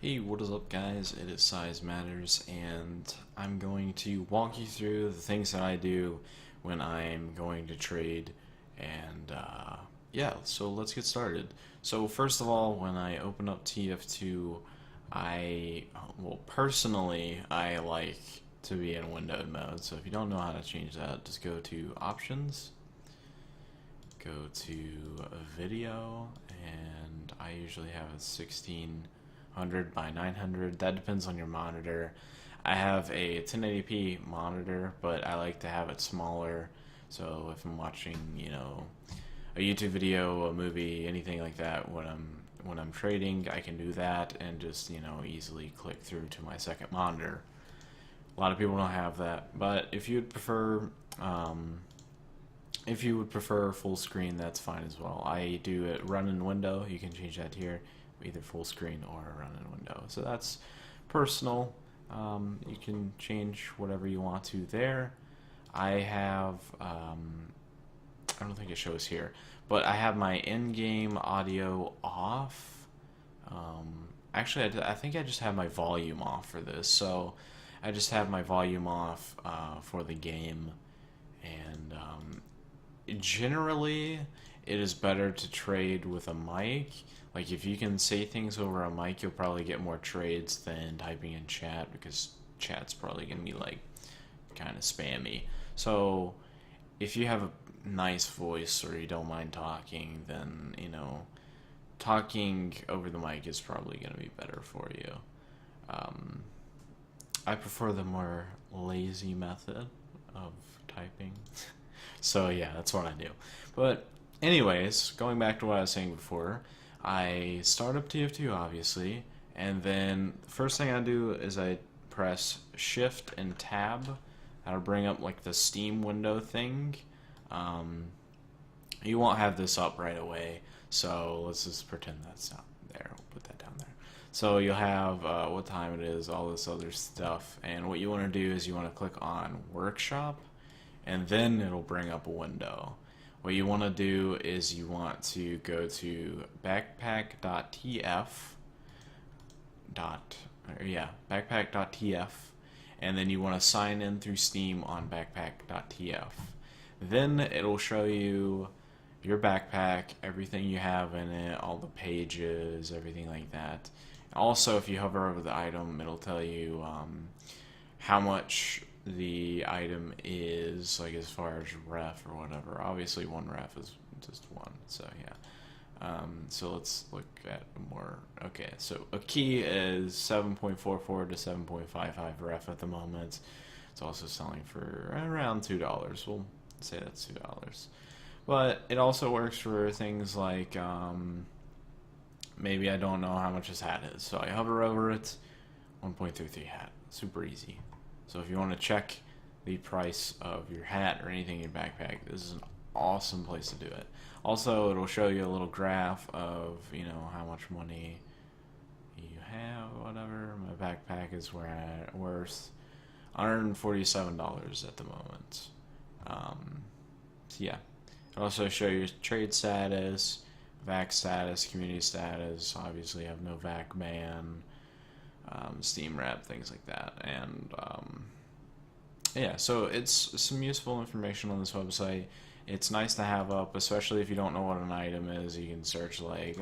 Hey, what is up, guys? It is Size Matters, and I'm going to walk you through the things that I do when I'm going to trade. And yeah, so let's get started. So, first of all, when I open up TF2, personally, I like to be in windowed mode. So, if you don't know how to change that, just go to Options, go to Video, and I usually have a 1600 by 900. That depends on your monitor. I have a 1080p monitor, but I like to have it smaller. So if I'm watching, a YouTube video, a movie, anything like that, when I'm trading, I can do that and just easily click through to my second monitor. A lot of people don't have that, but if you would prefer full screen, that's fine as well. I do it run in window. You can change that here, either full screen or run in window. So that's personal. You can change whatever you want to there. I have, I don't think it shows here, but I have my in-game audio off. Actually, I think I just have my volume off for this. So I just have my volume off for the game. And generally, it is better to trade with a mic. Like, if you can say things over a mic, you'll probably get more trades than typing in chat, because chat's probably going to be like kind of spammy. So if you have a nice voice or you don't mind talking, then talking over the mic is probably going to be better for you. um, I prefer the more lazy method of typing. So yeah, that's what I do. But anyways, going back to what I was saying before, I start up TF2 obviously, and then the first thing I do is I press Shift and Tab. That'll bring up like the Steam window thing. Um, you won't have this up right away, so let's just pretend that's not there. We'll put that down there. So you'll have what time it is, all this other stuff, and what you want to do is you want to click on Workshop, and then it'll bring up a window. What you want to do is you want to go to backpack.tf backpack.tf, and then you want to sign in through Steam on backpack.tf. Then it'll show you your backpack, everything you have in it, all the pages, everything like that. Also, if you hover over the item, it'll tell you how much the item is, like as far as ref or whatever. Obviously, one ref is just one, so yeah. So let's look at more. Okay, so a key is 7.44 to 7.55 ref at the moment. It's also selling for around $2. We'll say that's $2. But it also works for things like maybe I don't know how much this hat is, so I hover over it. 1.33 hat, super easy. So if you want to check the price of your hat or anything in your backpack, this is an awesome place to do it. Also, it'll show you a little graph of how much money you have, whatever. My backpack is worth $147 at the moment. So yeah, it'll also show your trade status, VAC status, community status. Obviously, you have no VAC ban, Steam rep, things like that. And yeah, so it's some useful information on this website. It's nice to have up, especially if you don't know what an item is. You can search like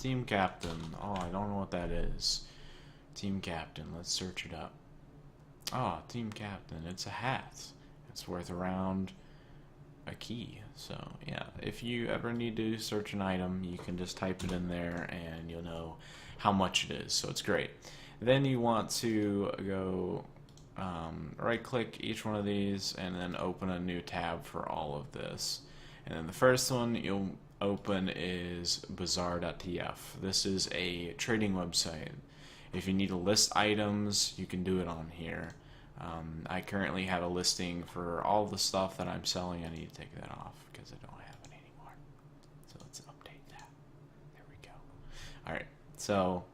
Team Captain. Oh, I don't know what that is. Team Captain, let's search it up. Oh, Team Captain, it's a hat. It's worth around a key. So yeah, if you ever need to search an item, you can just type it in there and you'll know how much it is. So it's great. Then you want to go right click each one of these and then open a new tab for all of this. And then the first one you'll open is bazaar.tf. This is a trading website. If you need to list items, you can do it on here. I currently have a listing for all the stuff that I'm selling. I need to take that off because I don't have it anymore. So let's update that. There we go. Alright, so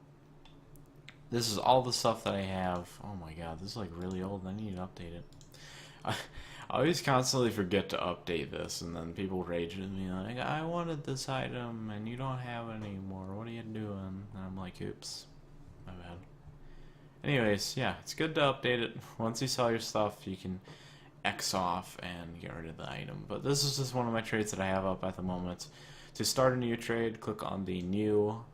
this is all the stuff that I have. Oh my god, this is like really old. I need to update it. I always constantly forget to update this, and then people rage at me like, I wanted this item and you don't have it anymore. What are you doing? And I'm like, oops. My bad. Anyways, yeah, it's good to update it. Once you sell your stuff, you can X off and get rid of the item. But this is just one of my trades that I have up at the moment. To start a new trade, click on the new,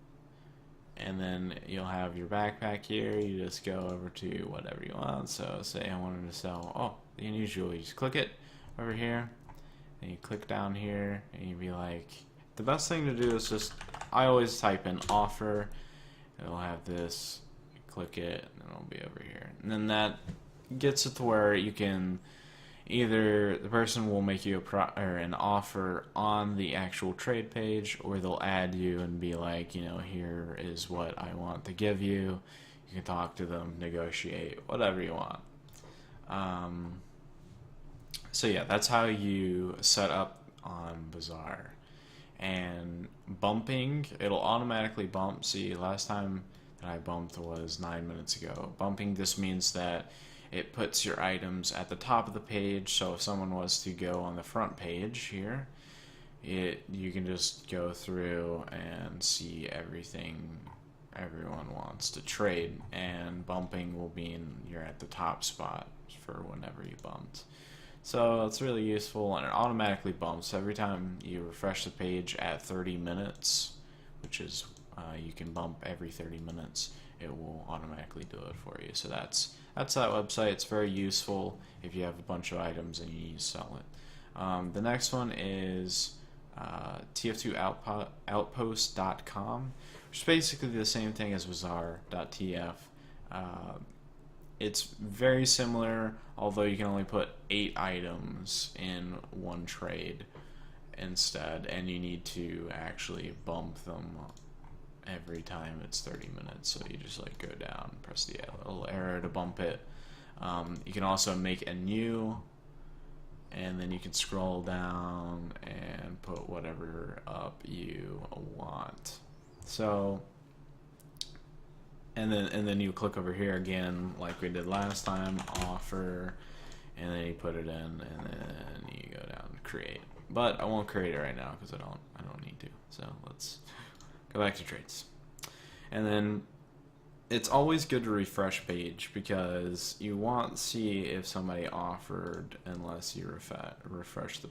and then you'll have your backpack here. You just go over to whatever you want. So say I wanted to sell, the unusual. You just click it over here, and you click down here, and you'd be like, the best thing to do is just, I always type in offer. It'll have this, click it, and it'll be over here. And then that gets it to where you can either the person will make you an offer on the actual trade page, or they'll add you and be like, here is what I want to give you. You can talk to them, negotiate, whatever you want. So yeah, that's how you set up on Bazaar. And bumping, it'll automatically bump. See, last time that I bumped was 9 minutes ago. Bumping just means that it puts your items at the top of the page, so if someone was to go on the front page here, you can just go through and see everything everyone wants to trade, and bumping will mean you're at the top spot for whenever you bumped. So it's really useful, and it automatically bumps every time you refresh the page at 30 minutes, which is you can bump every 30 minutes. It will automatically do it for you. So that's that website. It's very useful if you have a bunch of items and you need to sell it. The next one is TF2 Outpost.com, which is basically the same thing as Bazaar.tf. It's very similar, although you can only put 8 items in one trade instead, and you need to actually bump them every time it's 30 minutes. So you just like go down, press the little arrow to bump it. You can also make a new, and then you can scroll down and put whatever up you want. So and then you click over here again like we did last time, offer, and then you put it in, and then you go down to create. But I won't create it right now because I don't need to. So let's go back to trades. And then it's always good to refresh page, because you want to see if somebody offered unless you refresh the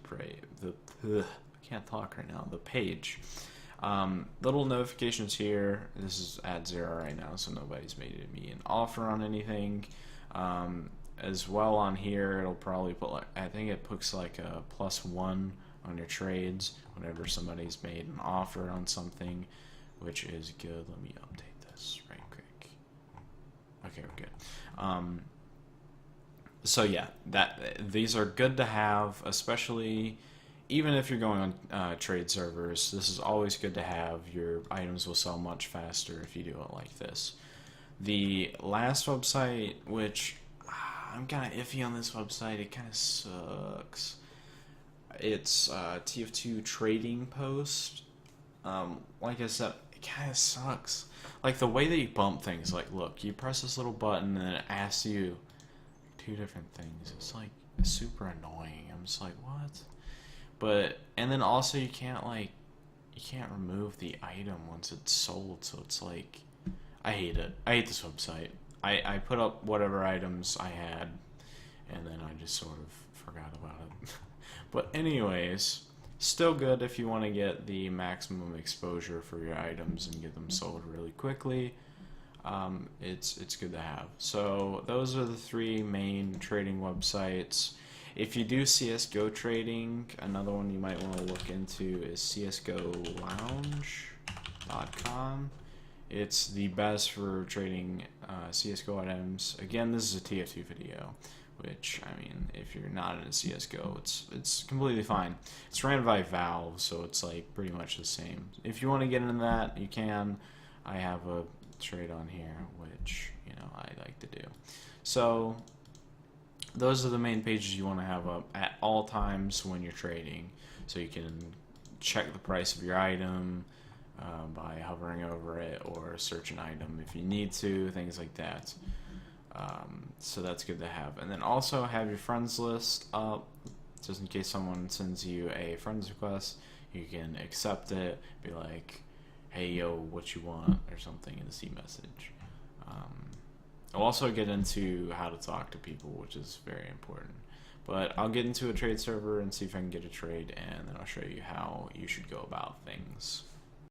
I can't talk right now, the page. Little notifications here. This is at 0 right now, so nobody's made me an offer on anything. As well on here, it'll probably put I think it puts like a +1 on your trades whenever somebody's made an offer on something, which is good. Let me update this right quick. Okay, we're good. So yeah, these are good to have, especially even if you're going on trade servers. This is always good to have. Your items will sell much faster if you do it like this. The last website, which I'm kind of iffy on this website, it kind of sucks. It's TF2 Trading Post. Like I said, it kind of sucks. Like the way that you bump things, like look, you press this little button and it asks you 2 different things. It's like super annoying. I'm just like, what? And then also you can't remove the item once it's sold, so it's like, I hate it. I hate this website. I put up whatever items I had, and then I just sort of forgot about it. But anyways, still good if you want to get the maximum exposure for your items and get them sold really quickly. It's good to have. So those are the 3 main trading websites. If you do CSGO trading, another one you might want to look into is csgolounge.com. It's the best for trading CSGO items. Again, this is a TF2 video, which, I mean, if you're not in a CSGO, it's completely fine. It's ran by Valve, so it's like pretty much the same. If you want to get into that, you can. I have a trade on here, which, I like to do. So those are the main pages you want to have up at all times when you're trading, so you can check the price of your item by hovering over it, or search an item if you need to, things like that. So that's good to have. And then also have your friends list up, just in case someone sends you a friends request, you can accept it, be like, hey yo, what you want, or something in the C message. I'll also get into how to talk to people, which is very important. But I'll get into a trade server and see if I can get a trade, and then I'll show you how you should go about things.